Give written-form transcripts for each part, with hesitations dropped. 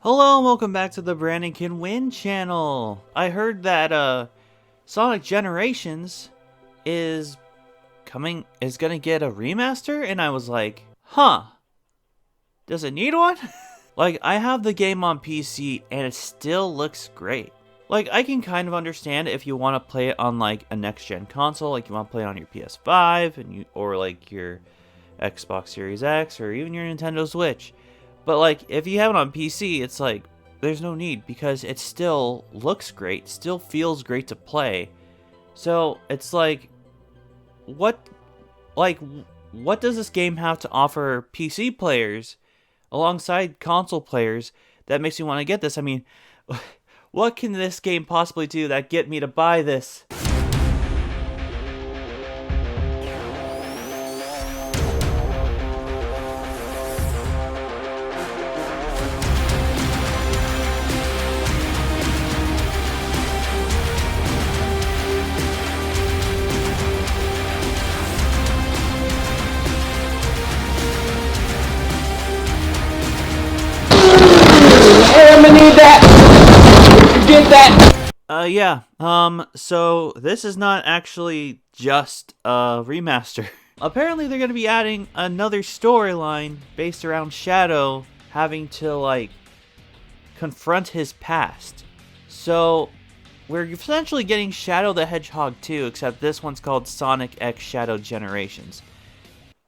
Hello and welcome back to the Brandon Can Win channel. I heard that Sonic Generations is gonna get a remaster, and I was like, huh, does it need one? Like, I have the game on PC and it still looks great. Like, I can kind of understand if you want to play it on like a next gen console, like you want to play it on your PS5 or like your Xbox Series X or even your Nintendo Switch. But like, if you have it on PC, it's like, there's no need because it still looks great, still feels great to play. So it's like, what, like, what does this game have to offer PC players alongside console players that makes me want to get this? I mean, what can this game possibly do that get me to buy this? I'm gonna need that. Get that. So this is not actually just a remaster. Apparently they're going to be adding another storyline based around Shadow having to, like, confront his past. So we're essentially getting Shadow the Hedgehog 2, except this one's called Sonic X Shadow Generations.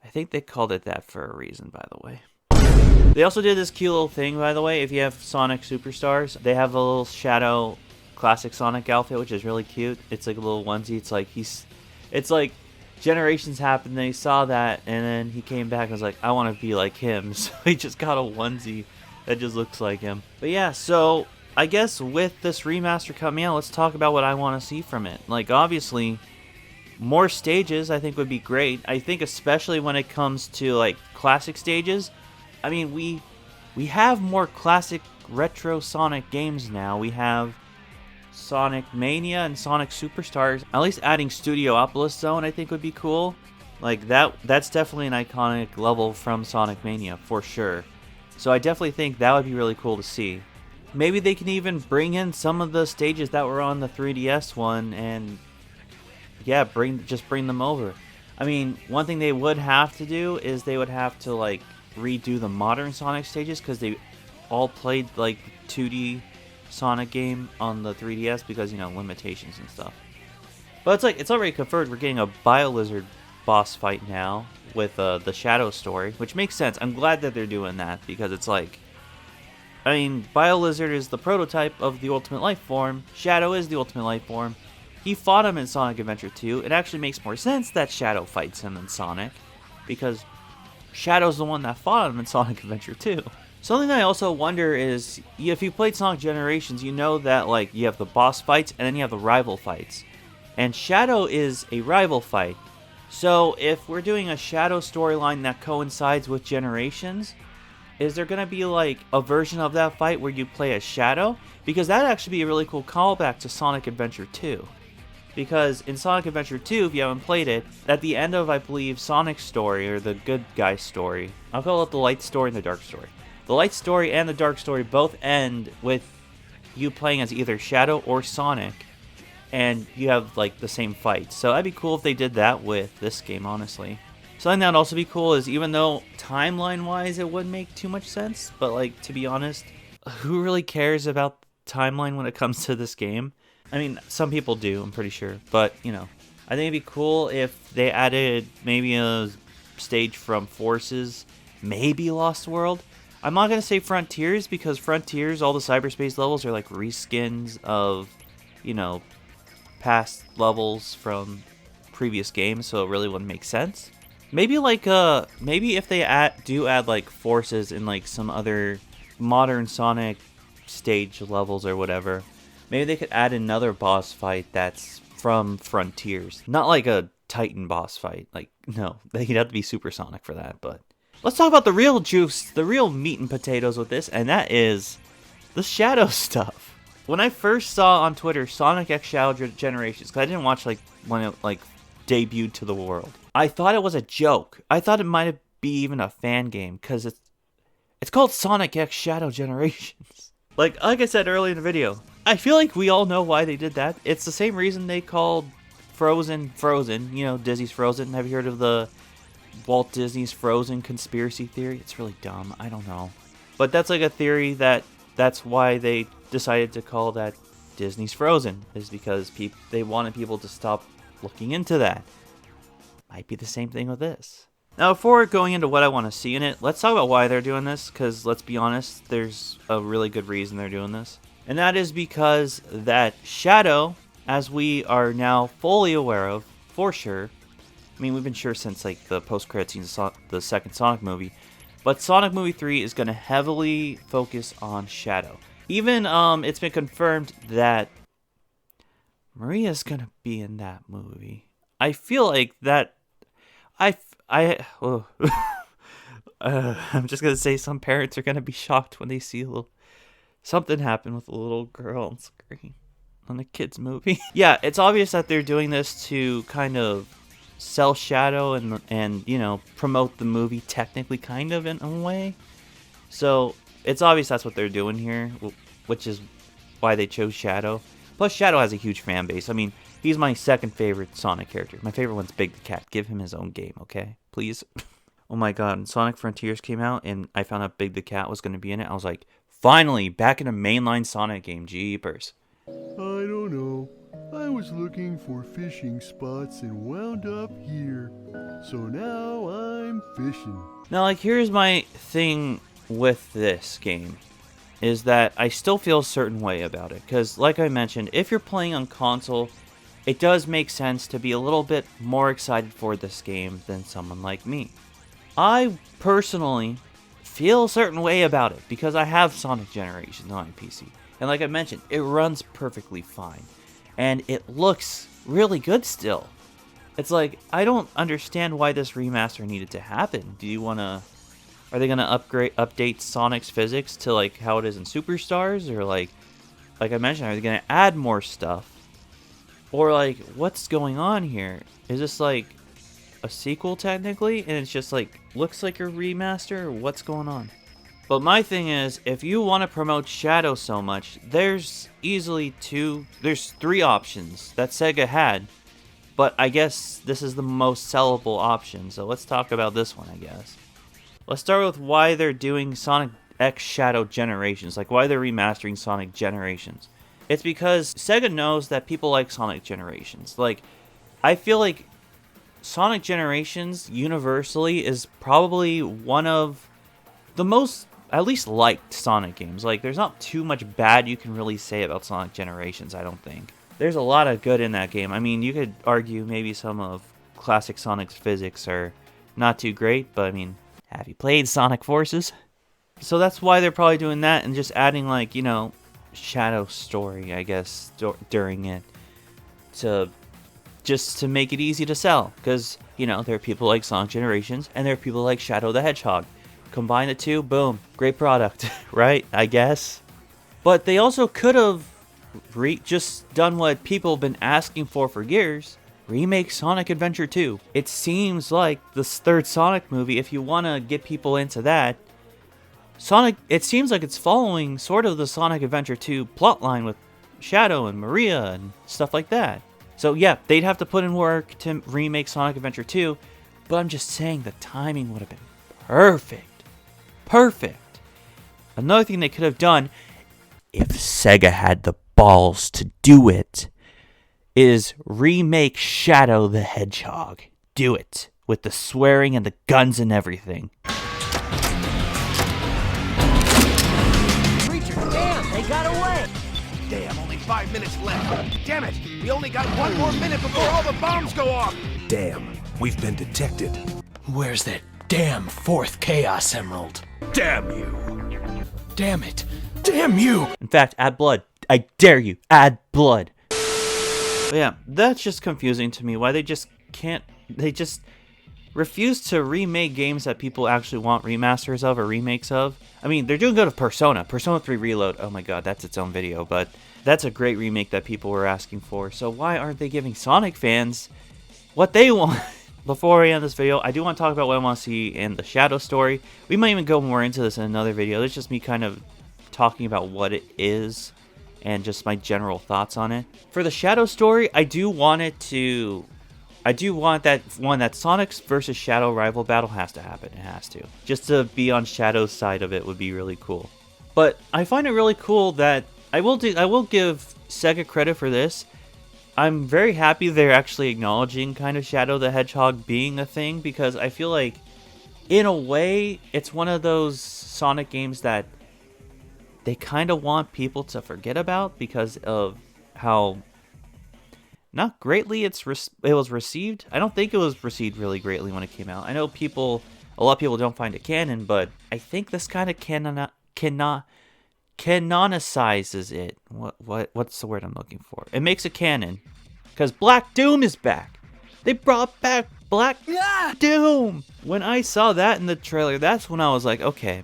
I think they called it that for a reason, by the way. They also did this cute little thing, by the way. If you have Sonic Superstars, they have a little Shadow classic Sonic outfit, which is really cute. It's like a little onesie. It's like generations happened, then he saw that, and then he came back and was like, I want to be like him. So he just got a onesie that just looks like him. But yeah, so I guess with this remaster coming out, let's talk about what I want to see from it. Like, obviously, more stages I think would be great. I think especially when it comes to like classic stages. I mean, we have more classic retro Sonic games now. We have Sonic Mania and Sonic Superstars. At least adding Studiopolis Zone I think would be cool. Like that's definitely an iconic level from Sonic Mania for sure. So I definitely think that would be really cool to see. Maybe they can even bring in some of the stages that were on the 3DS one and yeah, bring them over. I mean, one thing they would have to do is they would have to like redo the modern Sonic stages because they all played like 2D Sonic game on the 3DS because, you know, limitations and stuff. But it's like, it's already confirmed we're getting a BioLizard boss fight now with the Shadow story, which makes sense. I'm glad that they're doing that because it's like, I mean, BioLizard is the prototype of the Ultimate Life Form. Shadow is the Ultimate Life Form. He fought him in Sonic Adventure 2. It actually makes more sense that Shadow fights him in Sonic because Shadow's the one that fought him in Sonic Adventure 2. Something that I also wonder is, if you played Sonic Generations, you know that like you have the boss fights and then you have the rival fights. And Shadow is a rival fight. So if we're doing a Shadow storyline that coincides with Generations, is there going to be like a version of that fight where you play as Shadow? Because that'd actually be a really cool callback to Sonic Adventure 2. Because in Sonic Adventure 2, if you haven't played it, at the end of, I believe, Sonic's story, or the good guy story, I'll call it the light story and the dark story. The light story and the dark story both end with you playing as either Shadow or Sonic, and you have, like, the same fight. So that'd be cool if they did that with this game, honestly. Something that'd also be cool is, even though timeline-wise it wouldn't make too much sense, but, like, to be honest, who really cares about timeline when it comes to this game? I mean, some people do, I'm pretty sure. But, you know, I think it'd be cool if they added maybe a stage from Forces, maybe Lost World. I'm not going to say Frontiers, because Frontiers, all the cyberspace levels are like reskins of, you know, past levels from previous games, so it really wouldn't make sense. Maybe like, maybe if they do add like Forces in like some other modern Sonic stage levels or whatever, maybe they could add another boss fight that's from Frontiers. Not like a Titan boss fight. Like, no, they'd have to be supersonic for that, but let's talk about the real juice, the real meat and potatoes with this, and that is the Shadow stuff. When I first saw on Twitter Sonic X Shadow Generations, because I didn't watch like when it like debuted to the world, I thought it was a joke. I thought it might be even a fan game, because It's called Sonic X Shadow Generations. Like I said earlier in the video, I feel like we all know why they did that. It's the same reason they called Frozen, you know, Disney's Frozen. Have you heard of the Walt Disney's Frozen conspiracy theory? It's really dumb. I don't know. But that's like a theory that's why they decided to call that Disney's Frozen, is because they wanted people to stop looking into that. Might be the same thing with this. Now, before going into what I want to see in it, let's talk about why they're doing this, because let's be honest, there's a really good reason they're doing this. And that is because that Shadow, as we are now fully aware of, for sure, I mean, we've been sure since like the post-credit scenes of the second Sonic movie, but Sonic Movie 3 is going to heavily focus on Shadow. Even it's been confirmed that Maria's going to be in that movie. I feel like that I'm just gonna say some parents are gonna be shocked when they see something happen with a little girl on screen on a kids movie. Yeah, it's obvious that they're doing this to kind of sell Shadow and you know, promote the movie technically, kind of, in a way. So it's obvious that's what they're doing here, which is why they chose Shadow. Plus, Shadow has a huge fan base. I mean, he's my second favorite Sonic character. My favorite one's Big the Cat. Give him his own game, okay? Please. Oh my god, when Sonic Frontiers came out and I found out Big the Cat was going to be in it, I was like, finally, back in a mainline Sonic game. Jeepers. I don't know. I was looking for fishing spots and wound up here. So now I'm fishing. Now, like, here's my thing with this game, is that I still feel a certain way about it. Because, like I mentioned, if you're playing on console, it does make sense to be a little bit more excited for this game than someone like me. I personally feel a certain way about it because I have Sonic Generations on my PC. And like I mentioned, it runs perfectly fine. And it looks really good still. It's like, I don't understand why this remaster needed to happen. Are they gonna update Sonic's physics to like how it is in Superstars? Or like I mentioned, are they gonna add more stuff? Or like, what's going on here? Is this like a sequel technically? And it's just like, looks like a remaster? Or what's going on? But my thing is, if you want to promote Shadow so much, there's three options that Sega had. But I guess this is the most sellable option. So let's talk about this one, I guess. Let's start with why they're doing Sonic X Shadow Generations. Like, why they're remastering Sonic Generations. It's because Sega knows that people like Sonic Generations. Like, I feel like Sonic Generations, universally, is probably one of the most, at least, liked Sonic games. Like, there's not too much bad you can really say about Sonic Generations, I don't think. There's a lot of good in that game. I mean, you could argue maybe some of classic Sonic's physics are not too great, but I mean, have you played Sonic Forces? So that's why they're probably doing that and just adding, like, you know, Shadow story, I guess, during it, to make it easy to sell. Because, you know, there are people like Sonic Generations, and there are people like Shadow the Hedgehog. Combine the two, boom, great product, right? I guess. But they also could have just done what people have been asking for years. Remake Sonic Adventure 2. It seems like this third Sonic movie, if you want to get people into that, it seems like it's following sort of the Sonic Adventure 2 plotline with Shadow and Maria and stuff like that. So yeah, they'd have to put in work to remake Sonic Adventure 2, but I'm just saying the timing would have been perfect. Perfect. Another thing they could have done, if Sega had the balls to do it, is remake Shadow the Hedgehog. Do it. With the swearing and the guns and everything. They got away! Damn, only 5 minutes left. Damn it! We only got 1 more minute before all the bombs go off! Damn, we've been detected. Where's that damn fourth Chaos Emerald? Damn you! Damn it! Damn you! In fact, add blood. I dare you, add blood. But yeah, that's just confusing to me. Why they just refuse to remake games that people actually want remasters of or remakes of. I mean, they're doing good with Persona 3 Reload. Oh my god, that's its own video, but that's a great remake that people were asking for. So why aren't they giving Sonic fans what they want? before we end this video, I do want to talk about what I want to see in the Shadow story. We might even go more into this in another video. It's just me kind of talking about what it is and just my general thoughts on it. For the Shadow story, I do want that Sonic's versus Shadow rival battle has to happen. It has to. Just to be on Shadow's side of it would be really cool. But I find it really cool that I will give Sega credit for this. I'm very happy they're actually acknowledging kind of Shadow the Hedgehog being a thing, because I feel like, in a way, it's one of those Sonic games that they kind of want people to forget about because of how not greatly it was received. I don't think it was received really greatly when it came out. I know a lot of people don't find it canon, but I think this kind of canonicizes it. What's the word I'm looking for? It makes it canon, because Black Doom is back. They brought back Black Doom. When I saw that in the trailer, that's when I was like, okay,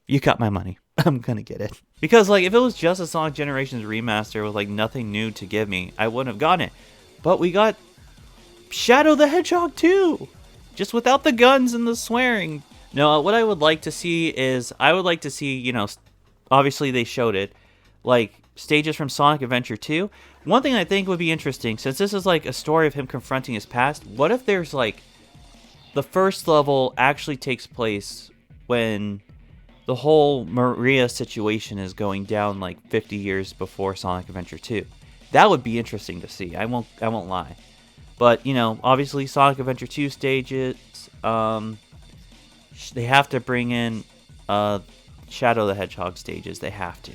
you got my money. I'm gonna get it. Because like, if it was just a Sonic Generations remaster with like nothing new to give me, I wouldn't have gotten it. But we got Shadow the Hedgehog 2, just without the guns and the swearing. No, what I would like to see is, you know, obviously they showed it, like, stages from Sonic Adventure 2. One thing I think would be interesting, since this is, like, a story of him confronting his past, what if there's, like, the first level actually takes place when the whole Maria situation is going down, like, 50 years before Sonic Adventure 2. That would be interesting to see, I won't lie. But, you know, obviously Sonic Adventure 2 stages, they have to bring in Shadow the Hedgehog stages. They have to.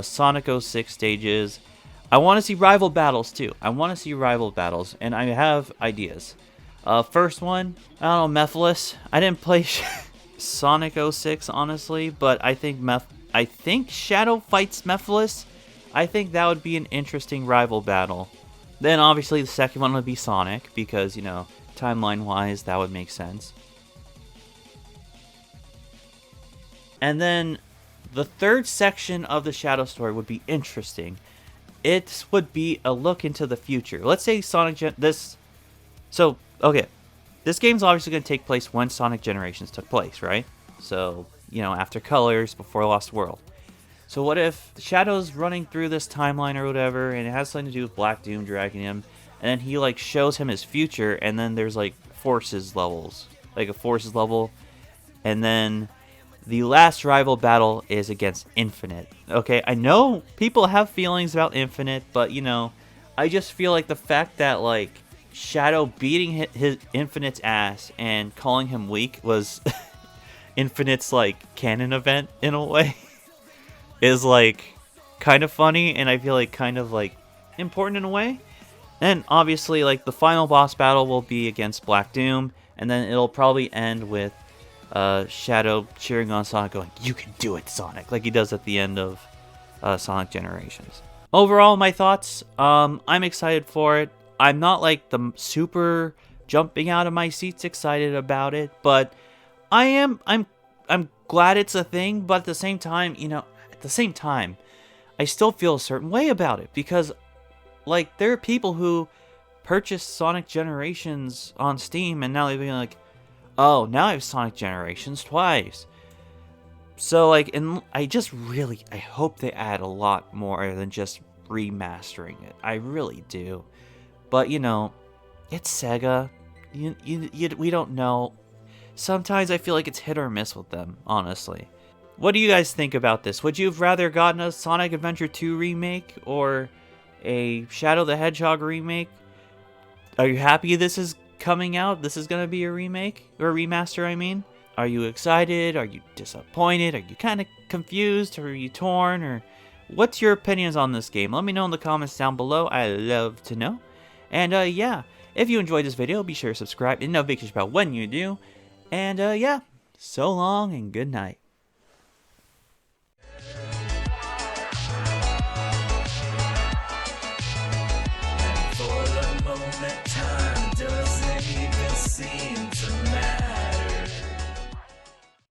Sonic 06 stages. I want to see rival battles too. And I have ideas. First one, I don't know, Mephiles. I didn't play Sonic 06 honestly, but I think Shadow fights Mephiles. I think that would be an interesting rival battle. Then obviously the second one would be Sonic, because, you know, timeline wise that would make sense. And then the third section of the Shadow story would be interesting. It would be a look into the future. Let's say this game's obviously going to take place when Sonic Generations took place, right? So, you know, after Colors, before Lost World. So what if Shadow's running through this timeline or whatever, and it has something to do with Black Doom dragging him, and then he, like, shows him his future, and then there's, like, forces levels. Like, a forces level, and then the last rival battle is against Infinite. Okay, I know people have feelings about Infinite, but, you know, I just feel like the fact that, like, Shadow beating his Infinite's ass and calling him weak was Infinite's, like, canon event, in a way, is, like, kind of funny, and I feel like kind of, like, important in a way. And obviously, like, the final boss battle will be against Black Doom, and then it'll probably end with Shadow cheering on Sonic, going, "You can do it, Sonic," like he does at the end of Sonic Generations. Overall, my thoughts, I'm excited for it. I'm not like the super jumping out of my seats excited about it, but I'm glad it's a thing. But at the same time, you know, I still feel a certain way about it, because, like, there are people who purchased Sonic Generations on Steam, and now they've been like, oh, now I have Sonic Generations twice. So, like, and I hope they add a lot more than just remastering it. I really do. But, you know, it's Sega. We don't know. Sometimes I feel like it's hit or miss with them, honestly. What do you guys think about this? Would you have rather gotten a Sonic Adventure 2 remake or a Shadow the Hedgehog remake? Are you happy this is coming out? This is going to be a remake? Or a remaster, I mean? Are you excited? Are you disappointed? Are you kind of confused? Or are you torn? Or what's your opinions on this game? Let me know in the comments down below. I love to know. And yeah, if you enjoyed this video, be sure to subscribe and notifications about when you do. And yeah, so long and good night.